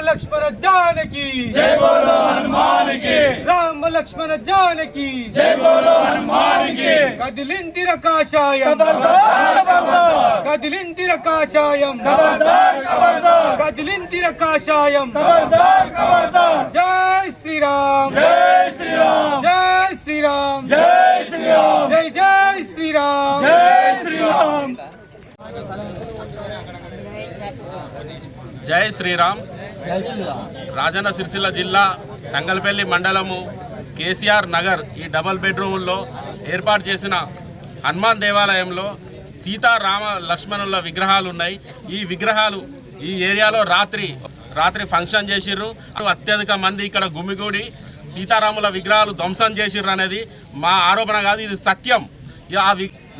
लक्ष्मण जानकी जय बोलो हनुमान की। राम लक्ष्मण जानकी जय बोलो हनुमान की। कदिलिंदिर काषायम कदिलिंदिर काषायम कदिलिंदिर काषायम जय श्री राम जय श्री राम जय श्री राम जय श्री राम जय जय श्री राम जय श्री राम జై శ్రీరామ్. రాజన్న సిరిసిల్ల జిల్లా తంగల్పల్లి మండలము కేసీఆర్ నగర్ ఈ డబల్ బెడ్రూముల్లో ఏర్పాటు చేసిన హనుమాన్ దేవాలయంలో సీతారామ లక్ష్మణుల విగ్రహాలు ఉన్నాయి. ఈ విగ్రహాలు ఈ ఏరియాలో రాత్రి ఫంక్షన్ చేసిర్రు. అత్యధిక మంది ఇక్కడ గుమిగూడి సీతారాముల విగ్రహాలు ధ్వంసం చేసిర్రు అనేది మా ఆరోపణ కాదు, ఇది సత్యం.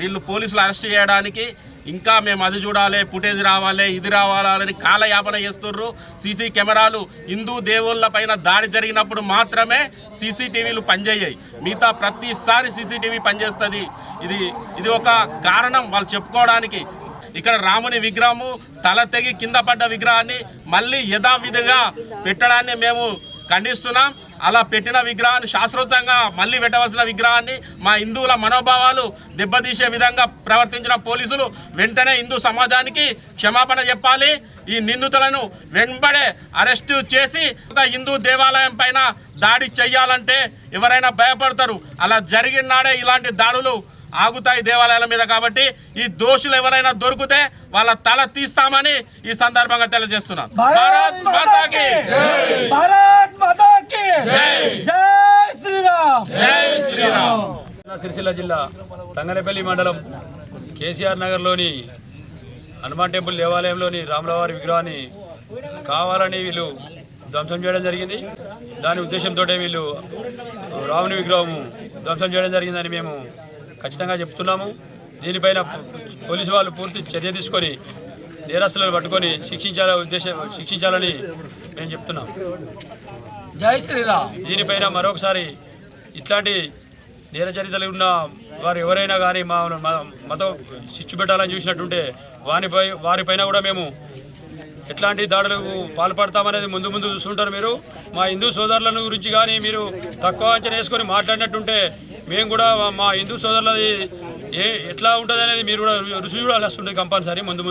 వీళ్ళు పోలీసులు అరెస్ట్ చేయడానికి ఇంకా మేము అది చూడాలి, ఫుటేజ్ రావాలి, ఇది రావాలని కాలయాపన చేస్తుర్రు. సీసీ కెమెరాలు హిందూ దేవుళ్ళ పైన దాడి జరిగినప్పుడు మాత్రమే సీసీటీవీలు పనిచేయాయి, మిగతా ప్రతిసారి సీసీటీవీ పనిచేస్తుంది. ఇది ఒక కారణం వాళ్ళు చెప్పుకోవడానికి. ఇక్కడ రాముని విగ్రహము తల తెగి కింద పడ్డ విగ్రహాన్ని మళ్ళీ యథావిధిగా పెట్టడాన్ని మేము ఖండిస్తున్నాం. అలా పెట్టిన విగ్రహాన్ని శాశ్వతంగా మళ్ళీ పెట్టవలసిన విగ్రహాన్ని మా హిందువుల మనోభావాలు దెబ్బతీసే విధంగా ప్రవర్తించిన పోలీసులు వెంటనే హిందూ సమాజానికి క్షమాపణ చెప్పాలి. ఈ నిందితులను వెంబడే అరెస్టు చేసి హిందూ దేవాలయం పైన దాడి చెయ్యాలంటే ఎవరైనా భయపడతారు. అలా జరిగిన నాడే ఇలాంటి దాడులు ఆగుతాయి దేవాలయాల మీద. కాబట్టి ఈ దోషులు ఎవరైనా దొరికితే వాళ్ళ తల తీస్తామని ఈ సందర్భంగా తెలియజేస్తున్నాను. భారత్ మాతా కీ భారత్ మాతా కీ జై శ్రీరామ్ జై శ్రీరామ్. సిరిసిల్ల జిల్లా తంగనపల్లి మండలం కేసీఆర్ నగర్లోని హనుమాన్ టెంపుల్ దేవాలయంలోని రాములవారి విగ్రహాన్ని కావాలని వీళ్ళు ధ్వంసం చేయడం జరిగింది. దాని ఉద్దేశంతో వీళ్ళు రాముని విగ్రహం ధ్వంసం చేయడం జరిగిందని మేము ఖచ్చితంగా చెప్తున్నాము. దీనిపైన పోలీసు వాళ్ళు పూర్తి చర్య తీసుకొని నేరస్తులను పట్టుకొని శిక్షించాలని మేము చెప్తున్నాం. జై శ్రీరామ్. దీనిపైన మరొకసారి ఇట్లాంటి నేర చరిత్రలు ఉన్న వారు ఎవరైనా కానీ మా మతం శిక్ష పెట్టాలని చూసినట్టుంటే వారిపైన కూడా మేము ఎట్లాంటి దాడులకు పాల్పడతామనేది ముందు చూస్తుంటారు. మీరు మా హిందూ సోదరులను గురించి కానీ మీరు తక్కువ అంచనా వేసుకొని మాట్లాడినట్టుంటే మేము కూడా మా హిందూ సోదరులది ఎట్లా ఉంటుంది అనేది మీరు కూడా రుచి చూడాల్సి ఉంటుంది కంపల్సరీ ముందు